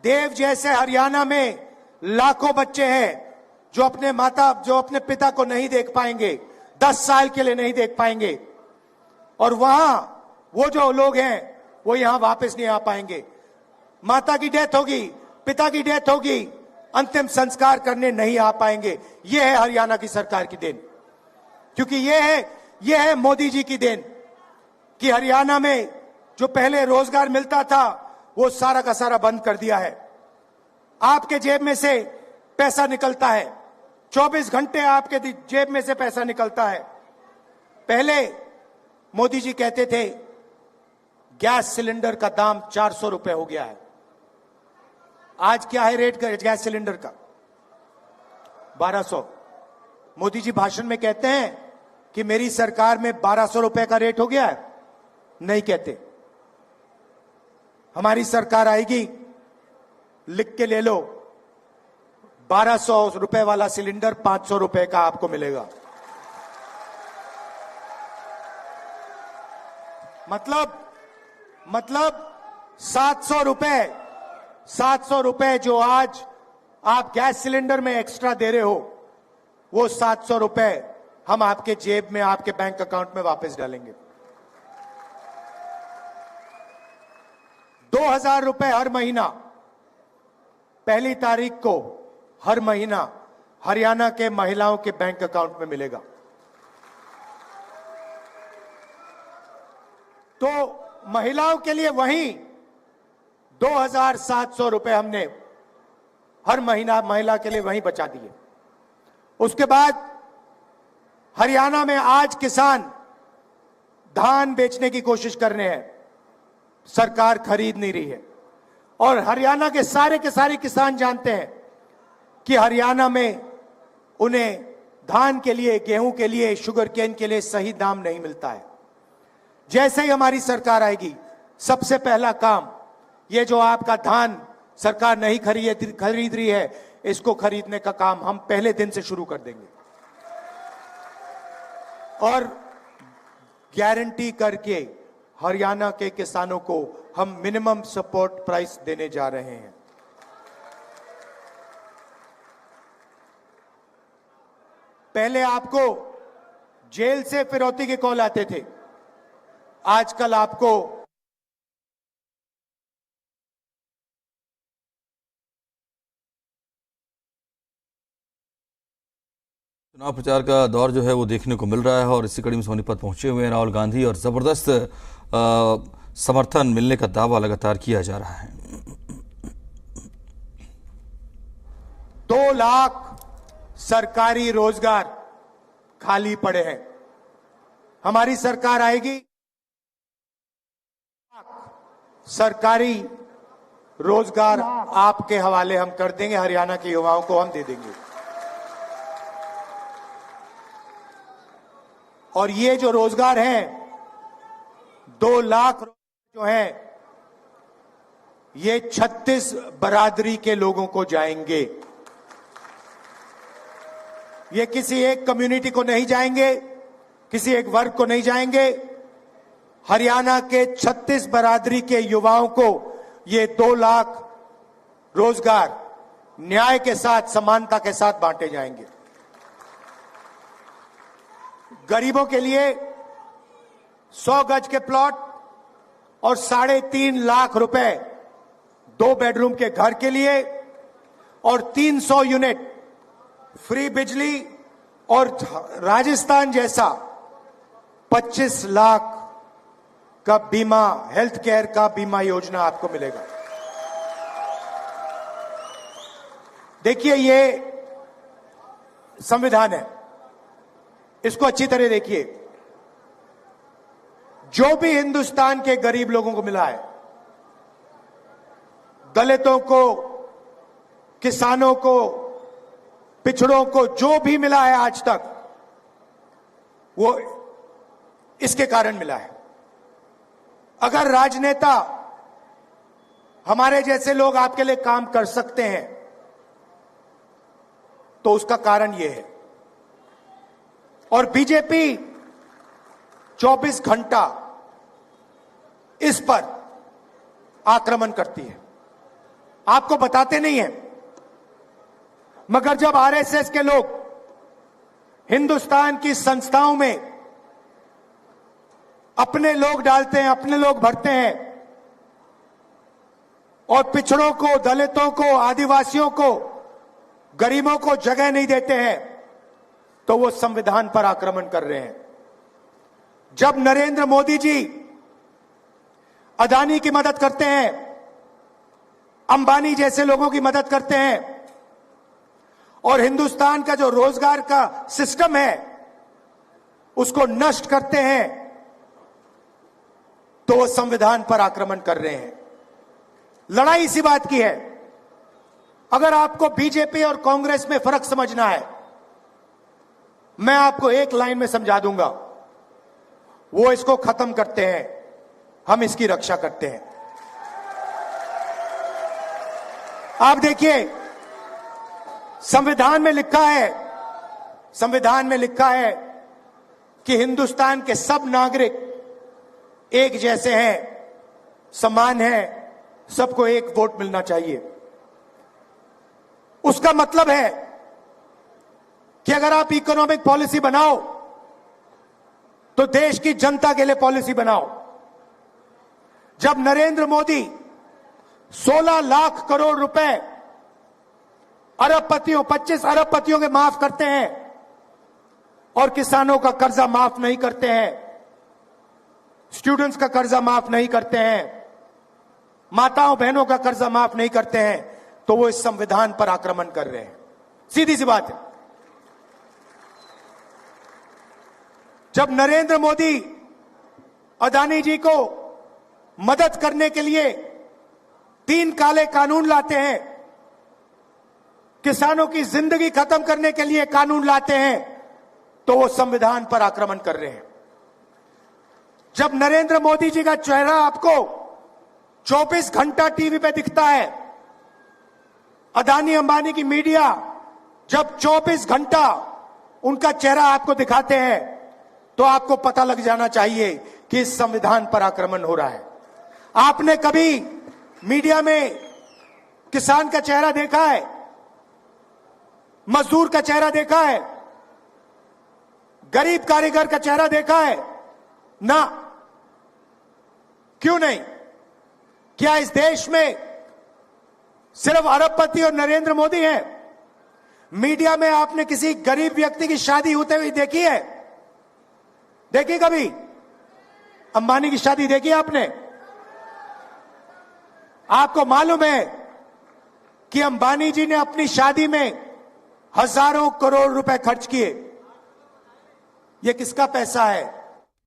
देव जैसे हरियाणा में लाखों बच्चे हैं जो अपने पिता को नहीं देख पाएंगे, 10 साल के लिए नहीं देख पाएंगे, और वहां वो जो लोग हैं वो यहां वापस नहीं आ पाएंगे। माता की डेथ होगी, पिता की डेथ होगी, अंतिम संस्कार करने नहीं आ पाएंगे। यह है हरियाणा की सरकार की देन, क्योंकि यह है मोदी जी की देन कि हरियाणा में जो पहले रोजगार मिलता था वो सारा का सारा बंद कर दिया है। आपके जेब में से पैसा निकलता है, 24 घंटे आपके जेब में से पैसा निकलता है। पहले मोदी जी कहते थे गैस सिलेंडर का दाम 400 रुपए हो गया है। आज क्या है रेट गैस सिलेंडर का? 1200। मोदी जी भाषण में कहते हैं कि मेरी सरकार में 1200 रुपए का रेट हो गया है, नहीं कहते। हमारी सरकार आएगी, लिख के ले लो, 1200 रुपए वाला सिलेंडर 500 रुपए का आपको मिलेगा। मतलब 700 रुपए जो आज आप गैस सिलेंडर में एक्स्ट्रा दे रहे हो, वो 700 रुपए हम आपके जेब में, आपके बैंक अकाउंट में वापस डालेंगे। 2000 रुपए हर महीना, पहली तारीख को हर महीना हरियाणा के महिलाओं के बैंक अकाउंट में मिलेगा। तो महिलाओं के लिए वहीं 2700 रुपए हमने हर महीना महिला के लिए वहीं बचा दिए। उसके बाद हरियाणा में आज किसान धान बेचने की कोशिश कर रहे हैं, सरकार खरीद नहीं रही है। और हरियाणा के सारे किसान जानते हैं कि हरियाणा में उन्हें धान के लिए, गेहूं के लिए, शुगर केन के लिए सही दाम नहीं मिलता है। जैसे ही हमारी सरकार आएगी, सबसे पहला काम, ये जो आपका धान सरकार नहीं खरीद रही है, इसको खरीदने का काम हम पहले दिन से शुरू कर देंगे। और गारंटी करके हरियाणा के किसानों को हम मिनिमम सपोर्ट प्राइस देने जा रहे हैं। पहले आपको जेल से फिरौती के कॉल आते थे, आजकल आपको चुनाव प्रचार का दौर जो है वो देखने को मिल रहा है और इसी कड़ी में सोनीपत पहुंचे हुए हैं राहुल गांधी और जबरदस्त समर्थन मिलने का दावा लगातार किया जा रहा है। 2 लाख सरकारी रोजगार खाली पड़े हैं। हमारी सरकार आएगी, सरकारी रोजगार आपके हवाले हम कर देंगे, हरियाणा के युवाओं को हम दे देंगे। और ये जो रोजगार हैं, 2 लाख जो हैं, ये 36 बरादरी के लोगों को जाएंगे। ये किसी एक कम्युनिटी को नहीं जाएंगे, किसी एक वर्ग को नहीं जाएंगे। हरियाणा के 36 बरादरी के युवाओं को ये 2 लाख रोजगार न्याय के साथ, समानता के साथ बांटे जाएंगे। गरीबों के लिए 100 गज के प्लॉट और 3.5 लाख रुपए 2 बेडरूम के घर के लिए, और 300 यूनिट फ्री बिजली, और राजस्थान जैसा 25 लाख का बीमा, हेल्थ केयर का बीमा योजना आपको मिलेगा। देखिए, ये संविधान है, इसको अच्छी तरह देखिए। जो भी हिंदुस्तान के गरीब लोगों को मिला है, दलितों को, किसानों को, पिछड़ों को, जो भी मिला है आज तक, वो इसके कारण मिला है। अगर राजनेता, हमारे जैसे लोग आपके लिए काम कर सकते हैं, तो उसका कारण यह है। और बीजेपी 24 घंटा इस पर आक्रमण करती है। आपको बताते नहीं है। मगर जब आरएसएस के लोग हिंदुस्तान की संस्थाओं में अपने लोग डालते हैं, अपने लोग भरते हैं और पिछड़ों को, दलितों को, आदिवासियों को, गरीबों को जगह नहीं देते हैं, तो वो संविधान पर आक्रमण कर रहे हैं। जब नरेंद्र मोदी जी अदानी की मदद करते हैं, अंबानी जैसे लोगों की मदद करते हैं और हिंदुस्तान का जो रोजगार का सिस्टम है उसको नष्ट करते हैं, तो वो संविधान पर आक्रमण कर रहे हैं। लड़ाई इसी बात की है। अगर आपको बीजेपी और कांग्रेस में फर्क समझना है, मैं आपको एक लाइन में समझा दूंगा। वो इसको खत्म करते हैं, हम इसकी रक्षा करते हैं। आप देखिए, संविधान में लिखा है कि हिंदुस्तान के सब नागरिक एक जैसे हैं, समान हैं, सबको एक वोट मिलना चाहिए। उसका मतलब है कि अगर आप इकोनॉमिक पॉलिसी बनाओ तो देश की जनता के लिए पॉलिसी बनाओ। जब नरेंद्र मोदी 16 लाख करोड़ रुपए अरबपतियों, 25 अरबपतियों के माफ करते हैं और किसानों का कर्जा माफ नहीं करते हैं, स्टूडेंट्स का कर्जा माफ नहीं करते हैं, माताओं बहनों का कर्जा माफ नहीं करते हैं, तो वो इस संविधान पर आक्रमण कर रहे हैं। सीधी सी बात है। जब नरेंद्र मोदी अदानी जी को मदद करने के लिए 3 काले कानून लाते हैं, किसानों की जिंदगी खत्म करने के लिए कानून लाते हैं, तो वो संविधान पर आक्रमण कर रहे हैं। जब नरेंद्र मोदी जी का चेहरा आपको 24 घंटा टीवी पे दिखता है, अदानी अंबानी की मीडिया जब 24 घंटा उनका चेहरा आपको दिखाते हैं, तो आपको पता लग जाना चाहिए कि इस संविधान पर आक्रमण हो रहा है। आपने कभी मीडिया में किसान का चेहरा देखा है, मजदूर का चेहरा देखा है, गरीब कारीगर का चेहरा देखा है? ना। क्यों नहीं? क्या इस देश में सिर्फ अरबपति और नरेंद्र मोदी हैं? मीडिया में आपने किसी गरीब व्यक्ति की शादी होते हुए देखी है? देखी कभी? अंबानी की शादी देखी आपने? आपको मालूम है कि अंबानी जी ने अपनी शादी में हजारों करोड़ रुपए खर्च किए। ये किसका पैसा है?